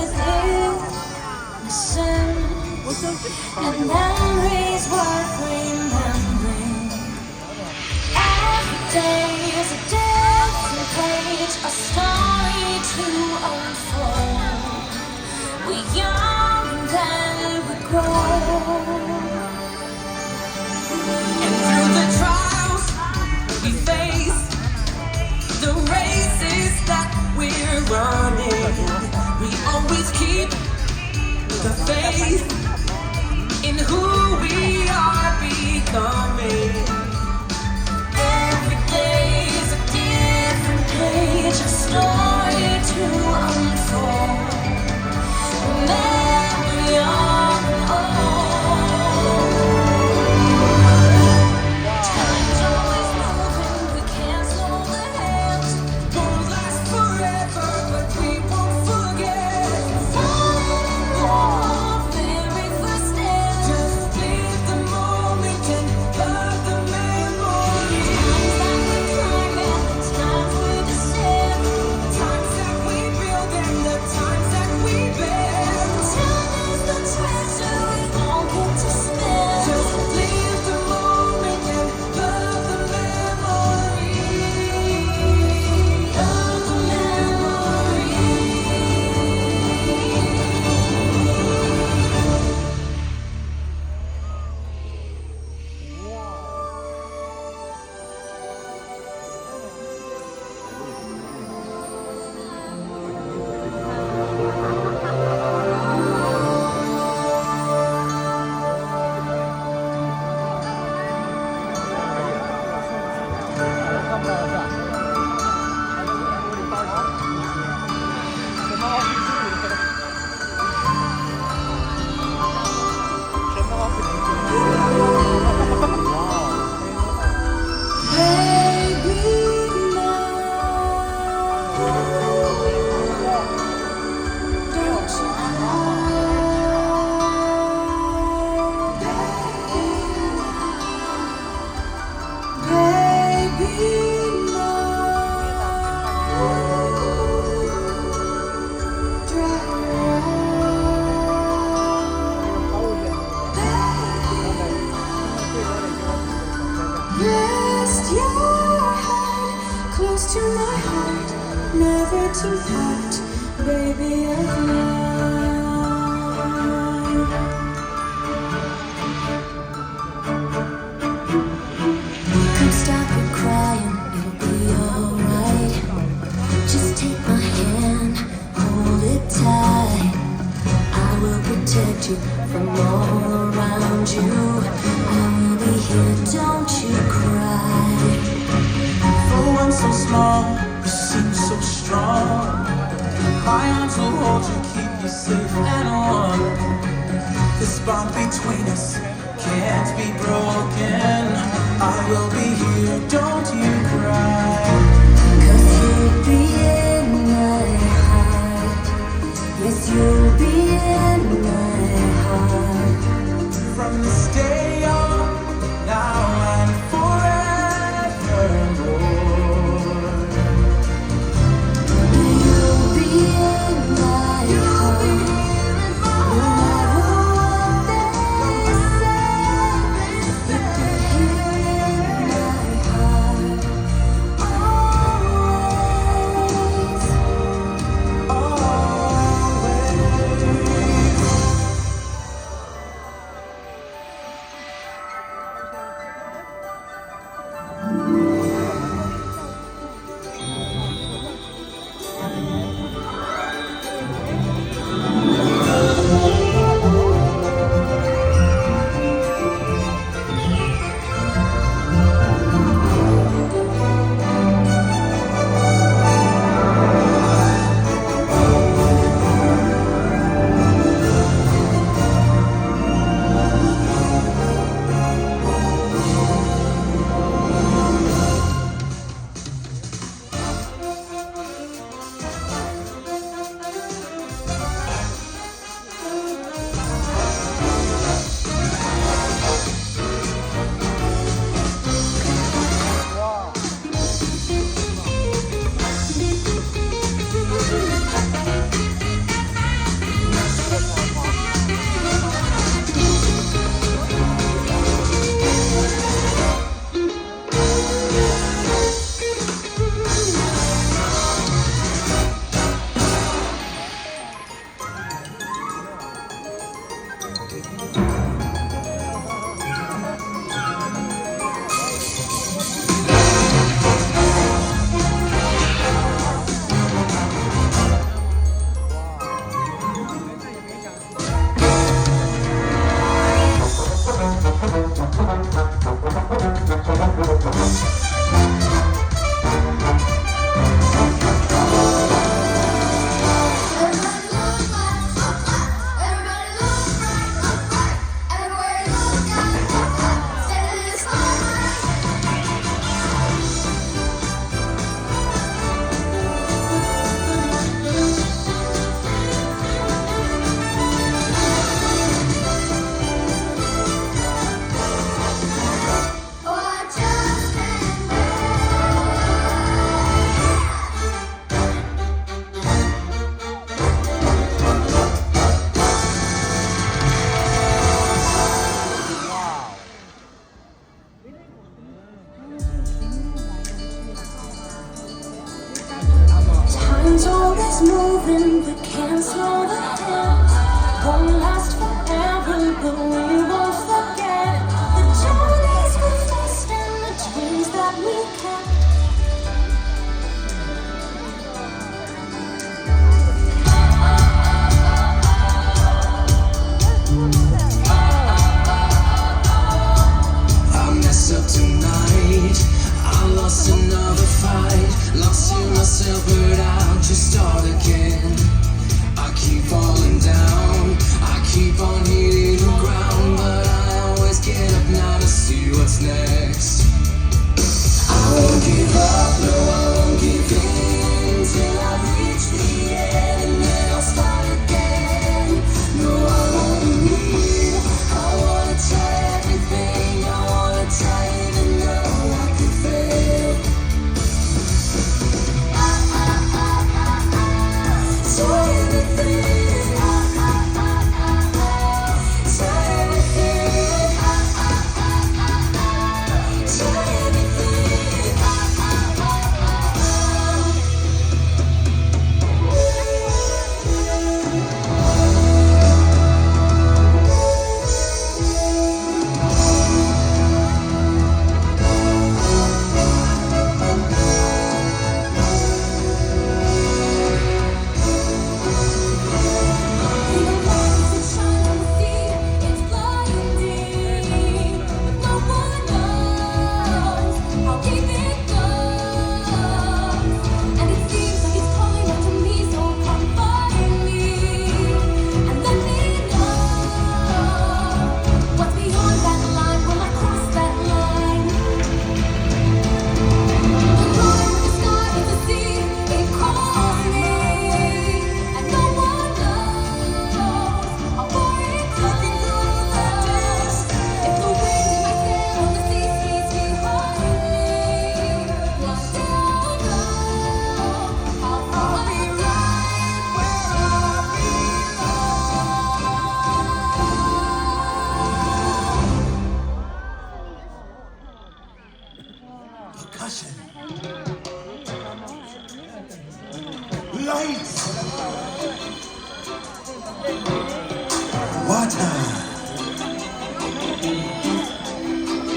within the sun, and memories worth remembering. Every day is a different page, a story to unfold. We're young and then we grow. And through the trials we face, the races that we're running, we always keep the faith in who we are becoming. Every day is a different page, a story to unfold. Memory of an old. Time's always moving, we can't slow the hands. Won't last forever, but we won't forget. Falling in love, very first dance. Just live the moment and love the memory. Times that we climb and the times we descend. Times that we build and the times that we bend. Time is the treasure we all get to spend. Just live the moment and love the memory. Love the memory. Rest your head close to my heart, never to part, baby of mine. Come stop your crying, it'll be alright. Just take my hand, hold it tight. I will protect you from all around you. I will be here, don't you cry. For one so small, you seem so strong. My arms will hold you, keep you safe and warm. This bond between us can't be broken. I will be here, don't you cry. 'Cause you'll be in my heart. Yes, you'll be in my heart. From this day on, now and forevermore. You'll be in my can't slow the dance. Won't last forever, but we won't forget the journeys we faced and the dreams that we kept. I mess up tonight. I lost another fight. Lost in myself, but I'll just start again. I keep falling down. I keep on hitting the ground, but I always get up now to see what's next. I won't give up, no, I won't give in till I reach the end, and then I'll start again. No, I won't believe. I wanna try everything. I wanna try even though I could fail. Try everything. Try everything. Try everything. Percussion. Lights. Water.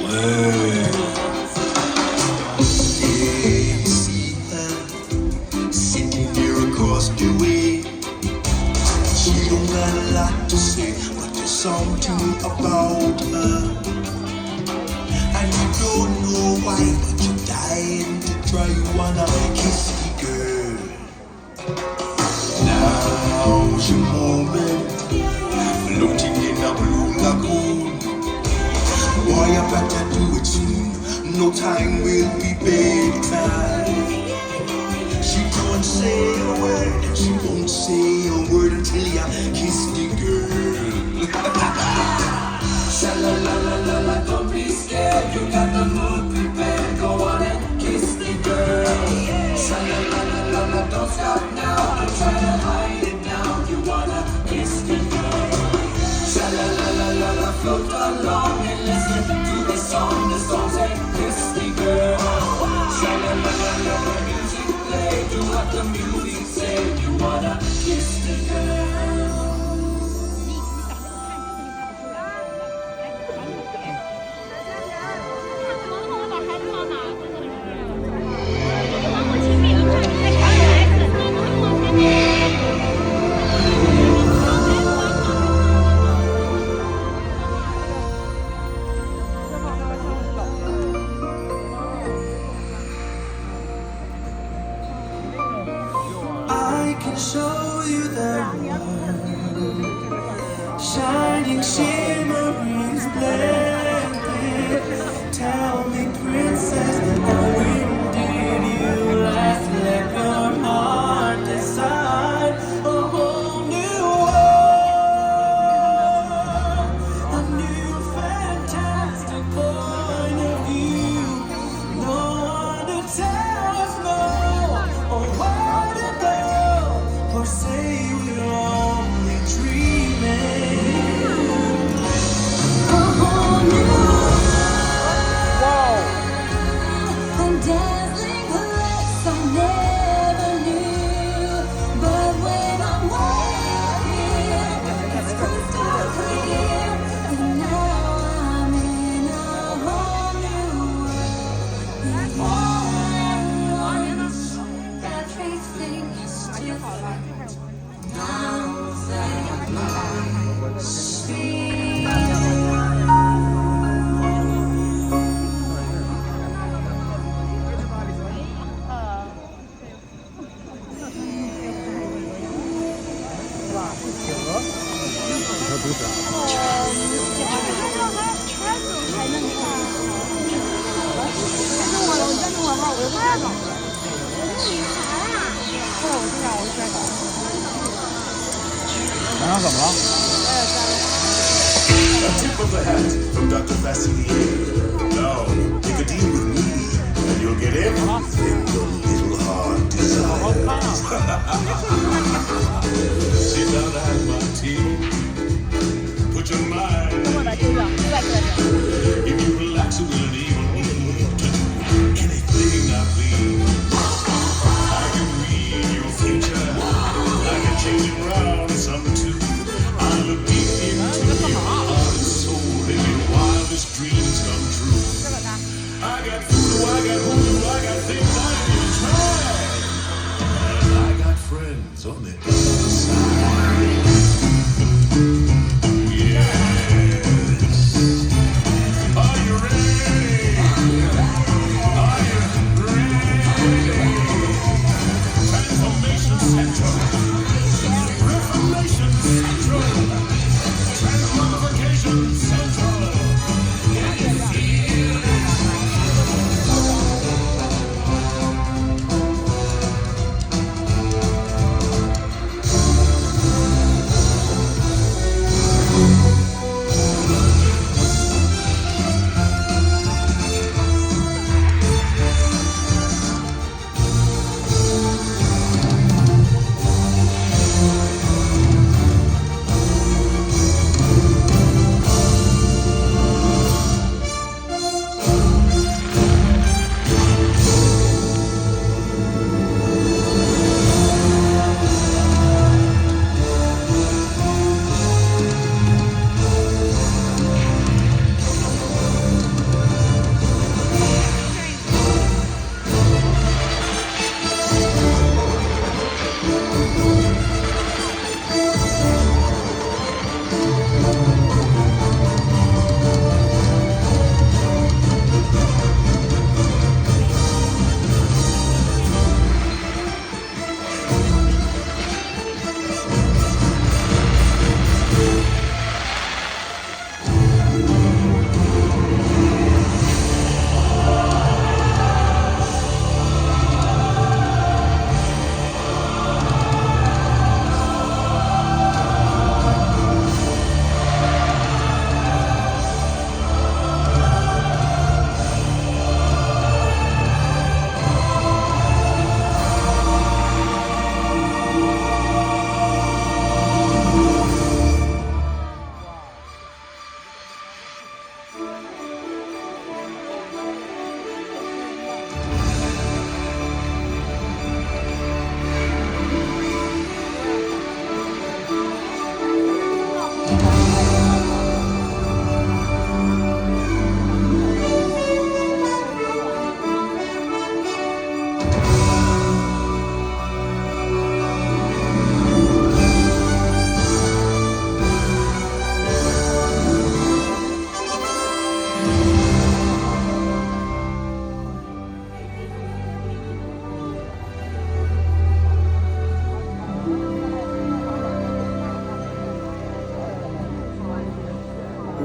Words. Hey, see her sitting there across the way. She don't got a lot to say, but there's something about her. And you don't know why, but you're dying to try. You wanna kiss the girl. Now's your moment, floating in a blue lagoon. Boy, you better do it soon. No time will be bedtime. She don't say a word, and she won't say a word until you kiss the girl. Sha la la la la la, don't be scared. You got the mood prepared. Go on and kiss the girl. Sha la la la la la, don't stop now. Don't try to hide it now. You wanna kiss the girl. Sha la la la la la, float along and listen to the song. The song say kiss the girl. Sha la la la la la, music play. Do what the music say. You wanna kiss the girl. I can show you the world, shining, shimmering, splendid. Tell me, princess, when did you last let your heart decide a whole new world, a new fantastic point of view? No one to tell us no, or where to go, or say we're only dreaming. Oh, 洋洋怎么了？ A tip of the hat from Dr. Facilier. Now, take a deal with me, and you'll get everything your little heart desires. Sit down and have my tea. Put your mind at ease. If you relax, it will enable me to do anything I please. I can read your future. I can change it round some too. I look deep into your heart and soul, and your wildest dreams come true. I got food, I got home, I got things I didn't try, and I got friends on the other side. Yes. Are you ready? Are you ready? Transformation Central. Reformation Central. Transmogrification Central. Can you feel it?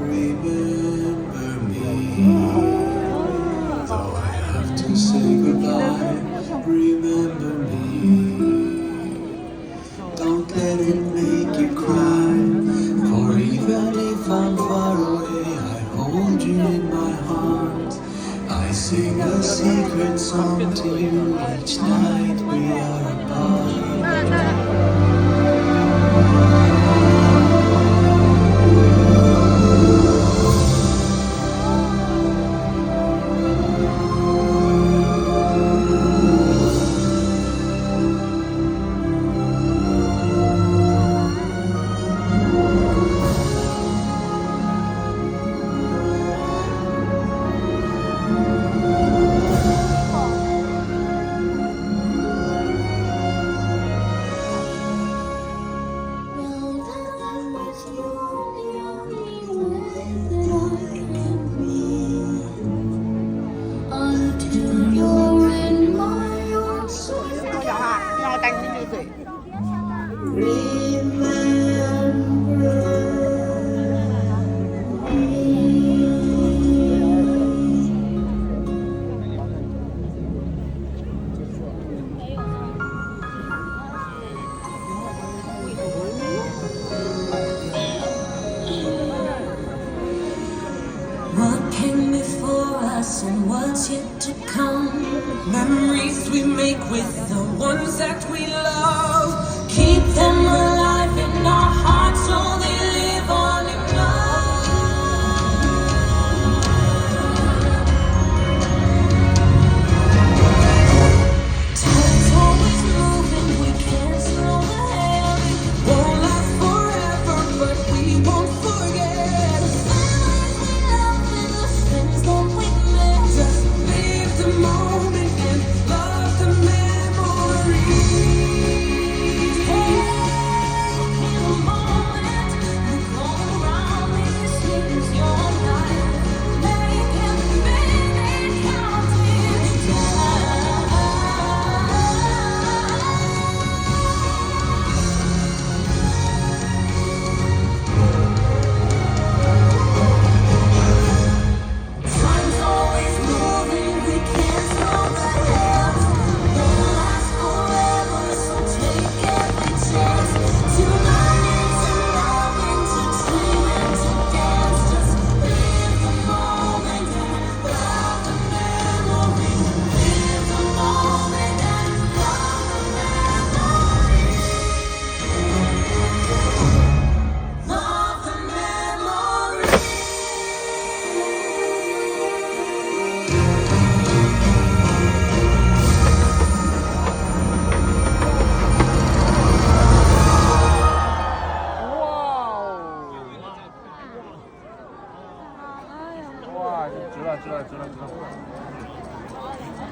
Remember me, though I have to say goodbye. Remember me, don't let it make you cry. For even if I'm far away, I hold you in my heart. I sing a secret song to you each night we are apart. yet to come. Memories we make with the ones that we love.